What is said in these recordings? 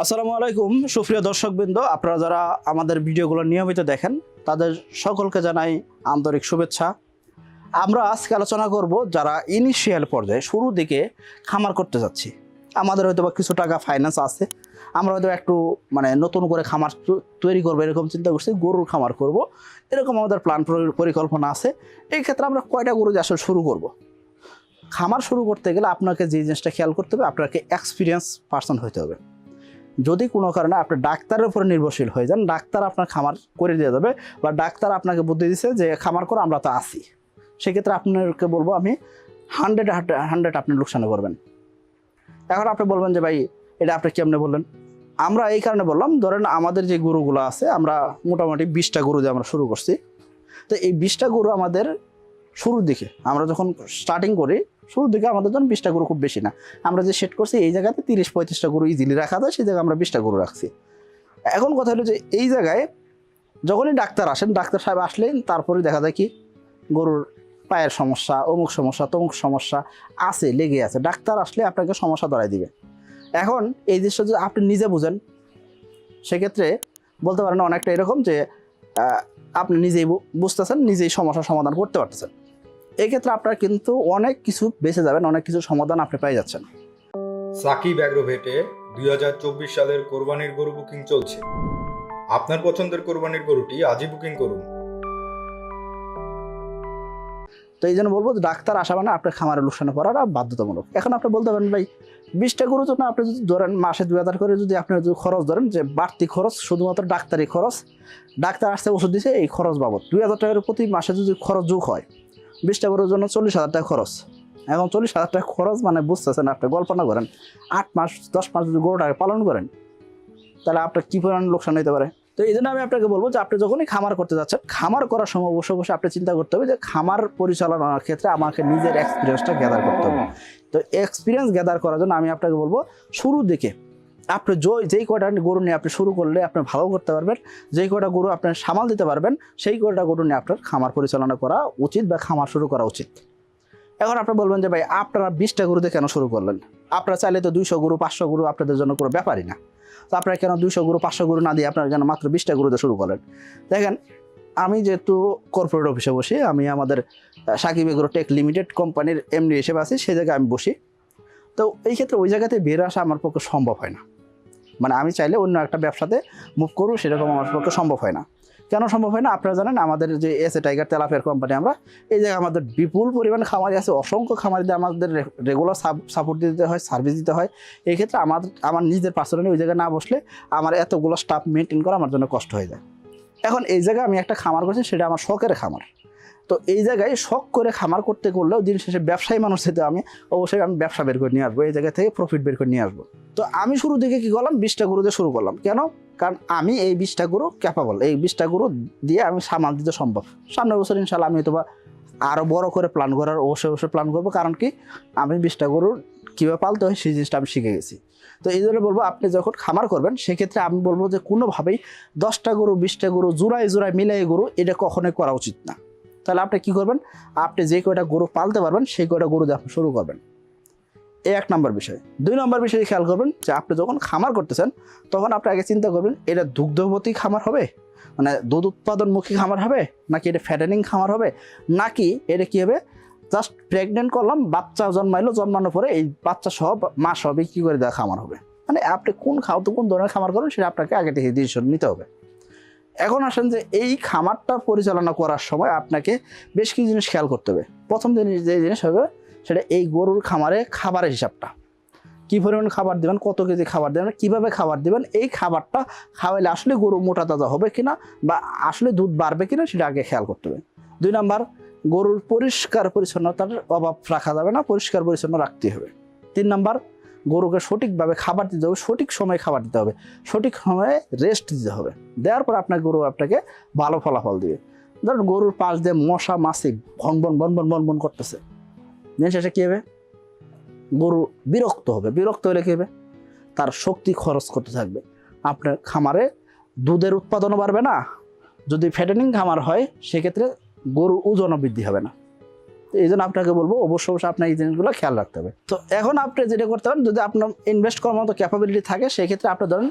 আসসালামু আলাইকুম সুপ্রিয় দর্শকবৃন্দ, আপনারা যারা আমাদের ভিডিওগুলো নিয়মিত দেখেন তাদের সকলকে জানাই আন্তরিক শুভেচ্ছা। আমরা আজকে আলোচনা করব যারা ইনিশিয়াল পর্যায়ে শুরু দিকে খামার করতে যাচ্ছি। আমাদের হয়তো বা কিছু টাকা ফাইন্যান্স আছে, আমরা হয়তো একটু নতুন করে খামার তৈরি করবো এরকম চিন্তা করছি, গরুর খামার করব এরকম আমাদের প্ল্যান পরিকল্পনা আছে। এই ক্ষেত্রে আমরা কয়টা গরু দিয়ে আসলে শুরু করব। খামার শুরু করতে গেলে আপনাকে যে জিনিসটা খেয়াল করতে হবে, আপনাকে এক্সপিরিয়েন্স পার্সন হতে হবে। যদি কোনো কারণে আপনি ডাক্তারের উপরে নির্ভরশীল হয়ে যান, ডাক্তার আপনার খামার করে দিয়ে যাবে বা ডাক্তার আপনাকে বুদ্ধি দিচ্ছে যে খামার করো, আমরা তো আসি, সেক্ষেত্রে আপনাকে বলবো আমি 100 আপনি লোকসানে করবেন। এখন আপনি বলবেন যে ভাই এটা আপনি কেমনে বললেন? আমরা এই কারণে বললাম, ধরেন আমাদের যে গরুগুলো আছে, আমরা মোটামুটি 20টা গরু দিয়ে আমরা শুরু করছি। তো এই 20টা গরু আমাদের শুরুর দিকে, আমরা যখন স্টার্টিং করি শুরুর দিকে আমাদের জন্য 20টা গরু খুব বেশি না। আমরা যে সেট করছি এই জায়গাতে 30-35টা গরু ইজিলি রাখা যায়, সেই জায়গায় আমরা 20টা গরু রাখছি। এখন কথা হলো যে এই জায়গায় যখনই ডাক্তার আসেন, ডাক্তার সাহেব আসলেন, তারপরে দেখা যায় কি গরুর পায়ের সমস্যা, অমুক সমস্যা তমুক সমস্যা আছে, লেগে আছে। ডাক্তার আসলে আপনাকে সমস্যা ধরাই দিবে। এখন এই জিনিসটা যদি আপনি নিজে বুঝেন, সেক্ষেত্রে বলতে পারেন অনেকটা এরকম যে আপনি নিজেই বুঝতেছেন, নিজেই সমস্যার সমাধান করতে পারতেছেন। এক্ষেত্রে আপনার কিন্তু অনেক কিছু বেঁচে যাবেন, অনেক কিছু সমাধান আপনি পেয়ে যাচ্ছেন। সাকিব অ্যাগ্রোভেটে 2024 সালের কোরবানির গরু বুকিং চলছে। আপনার পছন্দের কোরবানির গরুটি আজই বুকিং করুন। তো এই জন্য বলবো যে ডাক্তার আসা মানে আপনার খামারে লোকসান করাটা বাধ্যতামূলক। এখন আপনি বলতে পারেন ভাই 20টা গরু তো না, আপনি যদি ধরেন মাসে 2000 করে যদি আপনি যদি খরচ ধরেন, যে বাড়তি খরচ শুধুমাত্র ডাক্তারি খরচ, ডাক্তার আসতে ওষুধ দিছে এই খরচ বাবদ 2000 টাকার প্রতি মাসে যদি খরচ যোগ হয়, 20টা গরুর জন্য 40,000 টাকা খরচ। এখন 40,000 টাকা খরচ বুঝতেছেন, আপনি কল্পনা করেন 8 মাস 10 মাস যদি গরুটাকে পালন করেন, তাহলে আপনার কী পরিমাণ লোকসান হতে পারে। তো এই জন্য আমি আপনাকে বলবো যে আপনি যখনই খামার করতে যাচ্ছেন, খামার করার সময় অবশ্যই আপনি চিন্তা করতে হবে যে খামার পরিচালনার ক্ষেত্রে আমাকে নিজের এক্সপিরিয়েন্সটা গ্যাদার করতে হবে। তো এক্সপিরিয়েন্স গ্যাদার করার জন্য আমি আপনাকে বলবো শুরুর দিকে আপনি যেই কয়টা গরু নিয়ে আপনি শুরু করলে আপনি ভালো করতে পারবেন, যেই কয়টা গরু আপনি সামাল দিতে পারবেন, সেই কয়টা গরু নিয়ে আপনার খামার পরিচালনা করা উচিত বা খামার শুরু করা উচিত। এখন আপনি বলবেন যে ভাই আপনারা 20টা গরুতে কেন শুরু করলেন? আপনারা চাইলে তো 200 গরু 500 গরু আপনাদের জন্য কোনো ব্যাপারই না। তো আপনারা কেন 200 গরু 500 গরু না দিয়ে আপনারা কেন মাত্র 20টা গরুতে শুরু করেন? দেখেন, আমি যেহেতু কর্পোরেট অফিসে বসি, আমি আমাদের সাকিব এগ্রো টেক লিমিটেড কোম্পানির এমডি হিসেবে আছি, সেই জায়গায় আমি বসি। তো এই ক্ষেত্রে ওই জায়গাতে বের আসা আমার পক্ষে সম্ভব হয় না। আমি চাইলে অন্য একটা ব্যবসাতে মুভ করবো, সেরকম আমার পক্ষে সম্ভব হয় না। কেন সম্ভব হয় না? আপনারা জানেন আমাদের যে এস এ টাইগার তেলাপিয়ার কোম্পানি, আমরা এই জায়গায় আমাদের বিপুল পরিমাণে খামারি আছে, অসংখ্য খামারিদের আমাদের রেগুলার সাপোর্ট দিতে হয়, সার্ভিস দিতে হয়। এই ক্ষেত্রে আমার নিজের পার্সোনালি ওই জায়গায় না বসলে আমার এতগুলো স্টাফ মেনটেন করা আমার জন্য কষ্ট হয়ে যায়। এখন এই জায়গায় আমি একটা খামার করছি, সেটা আমার শখের খামার। তো এই জায়গায় শখ করে খামার করলেও দিন শেষে ব্যবসায়ী মানুষ থেকে আমি ব্যবসা বের করে নিয়ে আসবো, এই জায়গা থেকে প্রফিট বের করে নিয়ে আসবো। তো আমি শুরু দিকে কি করলাম, 20টা গরু দিয়ে শুরু করলাম। কেন? কারণ আমি এই 20টা গরু ক্যাপাবল, এই 20টা গরু দিয়ে আমি সামাল দিতে সম্ভব। সামনের বছর ইনশাল্লাহ আমি হয়তো বা আরও বড় করে প্ল্যান করার অবশ্যই প্ল্যান করবো। কারণ কি, আমি 20টা গরুর কীভাবে পালতে হয় সেই জিনিসটা আমি শিখে গেছি। তো এই জন্য বলবো, আপনি যখন খামার করবেন সেক্ষেত্রে আমি বলবো যে কোনোভাবেই 10টা গরু 20টা গরু জোড়ায় মিলাই গরু এটা কখনোই করা উচিত না। তাহলে আপনি কি করবেন, আপনি যে কয়টা গরু পালতে পারবেন সেই কয়টা গরু দিয়ে আপনি শুরু করবেন। এই 1 নম্বর বিষয়। 2 নম্বর বিষয়ে খেয়াল করবেন যে আপনি যখন খামার করতেছেন তখন আপনি আগে চিন্তা করবেন এটা দুগ্ধবতী খামার হবে, দুধ উৎপাদনমুখী খামার হবে, নাকি এটা ফ্যাটেনিং খামার হবে, নাকি এটা কী হবে জাস্ট প্রেগনেন্ট করলাম, বাচ্চা জন্মাইলো, জন্মানোর পরে এই বাচ্চা সহ মা সহ বিক্রি করে দেওয়া খামার হবে। আপনি কোন ধরনের খামার করবেন সেটা আপনাকে আগে থেকে ডিসিশন নিতে হবে। এখন আসেন যে এই খামারটা পরিচালনা করার সময় আপনাকে বেশ কিছু জিনিস খেয়াল করতে হবে। প্রথম যে জিনিস হবে সেটা এই গরুর খামারে খাবারের হিসাবটা, কী পরিমাণ খাবার দেবেন, কত কেজি খাবার দেবেন, কীভাবে খাবার দেবেন, এই খাবারটা খাওয়াইলে আসলে গরু মোটা তাজা হবে কিনা বা আসলে দুধ বাড়বে কিনা সেটা আগে খেয়াল করতে হবে। 2 নম্বর, গরুর পরিষ্কার পরিচ্ছন্নতার অভাব রাখা যাবে না, পরিষ্কার পরিচ্ছন্ন রাখতে হবে। 3 নম্বর, গরুকে সঠিকভাবে খাবার দিতে হবে, সঠিক সময়ে খাবার দিতে হবে, সঠিক সময়ে রেস্ট দিতে হবে। দেওয়ার পর আপনার গরু আপনাকে ভালো ফলাফল দিবে। ধরুন গরুর পাশ দিয়ে মশা মাছি ভন করতেছে, দিন শেষে কী হবে, গরু বিরক্ত হবে। বিরক্ত হলে কী হবে, তার শক্তি খরচ করতে থাকবে। আপনার খামারে দুধের উৎপাদনও বাড়বে না। যদি ফ্যাটেনিং খামার হয় সেক্ষেত্রে গরুর ওজনও বৃদ্ধি হবে না। তো এই জন্য আপনাকে বলবো অবশ্যই আপনার এই জিনিসগুলো খেয়াল রাখতে হবে। তো এখন আপনি যেটা করতে পারেন, যদি আপনার ইনভেস্ট করার মতো ক্যাপাবিলিটি থাকে সেক্ষেত্রে আপনি ধরেন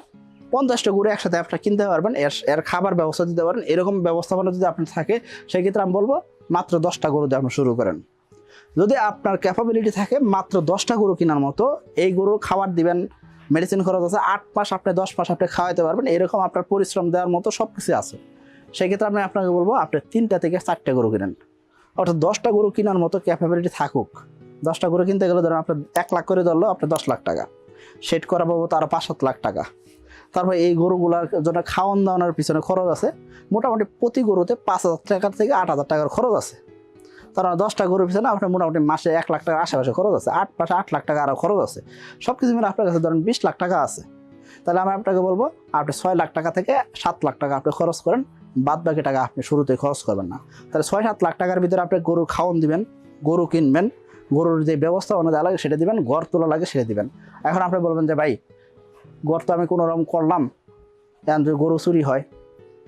50টা গরু একসাথে আপনার কিনতে পারবেন, এর খাবার ব্যবস্থা দিতে পারেন। এরকম ব্যবস্থাপনা যদি আপনার থাকে সেক্ষেত্রে আমি বলবো মাত্র 10টা গরু দিয়ে আপনি শুরু করেন। যদি আপনার ক্যাপাবিলিটি থাকে মাত্র 10টা গরু কেনার মতো, এই গরু খাবার দিবেন, মেডিসিন খরচ আছে, 8 মাস আপনি 10 মাস আপনি খাওয়াতে পারবেন, এরকম আপনার পরিশ্রম দেওয়ার মতো সব কিছু আছে, সেক্ষেত্রে আমি আপনাকে বলবো আপনি 3টা থেকে 4টা গরু কিনেন। অর্থাৎ 10টা গরু কেনার মতো ক্যাপাবিলিটি থাকুক। 10টা গরু কিনতে গেলে ধরেন আপনার 1 লাখ করে ধরলো, আপনার 10 লাখ টাকা, সেট করা পাবো তো আরও 5-7 লাখ টাকা। তারপর এই গরুগুলার জন্য খাওয়ান দাওয়ানোর পিছনে খরচ আছে মোটামুটি প্রতি গরুতে 5,000 টাকা থেকে 8,000 টাকার খরচ আছে। তার 10টা গরুর পিছনে আপনার মোটামুটি মাসে 1 লাখ টাকার আশেপাশে খরচ আছে, 8 মাসে 8 লাখ টাকা আরও খরচ আছে। সব কিছু মিলে আপনার কাছে ধরেন 20 লাখ টাকা আছে। তাহলে আমি আপনাকে বলবো আপনি 6 লাখ টাকা থেকে 7 লাখ টাকা আপনি খরচ করেন, বাদ বাকি টাকা আপনি শুরুতে খরচ করবেন না। তাহলে 6-7 লাখ টাকার ভিতরে আপনি গরুর খাওয়ান দিবেন, গরু কিনবেন, গরুর যে ব্যবস্থা অনুযায়ী লাগে সেটা দিবেন, ঘর তোলা লাগে সেটা দিবেন। এখন আপনি বলবেন যে ভাই ঘর তো আমি কোনো রকম করলাম, এখন যদি গরু চুরি হয়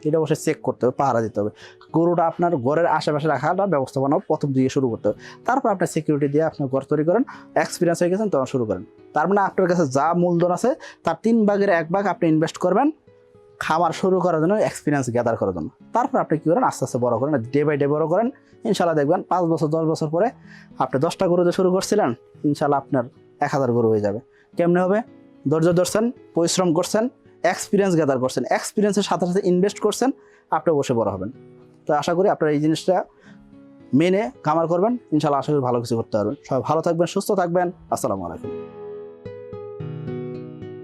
এটা অবশ্যই চেক করতে হবে, পাহারা দিতে হবে। গরুটা আপনার ঘরের আশেপাশে রাখাটা ব্যবস্থাপনা প্রথম দিকে শুরু করতে হবে। তারপর আপনার সিকিউরিটি দিয়ে আপনি ঘর তৈরি করেন, এক্সপিরিয়েন্স হয়ে গেছেন তখন শুরু করেন। তার মানে আপনার কাছে যা মূলধন আছে তার 3 ভাগের 1 ভাগ আপনি ইনভেস্ট করবেন খামার শুরু করার জন্য, এক্সপিরিয়েন্স গ্যাদার করার জন্য। তারপর আপনি কী করেন, আস্তে আস্তে বড় করেন, ডে বাই ডে বড় করেন। ইনশাল্লাহ দেখবেন 5 বছর 10 বছর পরে আপনি 10টা গরু দিয়ে শুরু করছিলেন, ইনশাল্লাহ আপনার 1000 গরু হয়ে যাবে। কেমনে হবে? ধৈর্য ধরছেন, পরিশ্রম করছেন, এক্সপিরিয়েন্স গ্যাদার করছেন, এক্সপিরিয়েন্সের সাথে সাথে ইনভেস্ট করছেন, আপনি অবশ্যই বড় হবেন। তো আশা করি আপনারা এই জিনিসটা মেনে খামার করবেন, ইনশাল্লাহ আশা করি ভালো কিছু করতে পারবেন। সবাই ভালো থাকবেন, সুস্থ থাকবেন। আসসালামু আলাইকুম।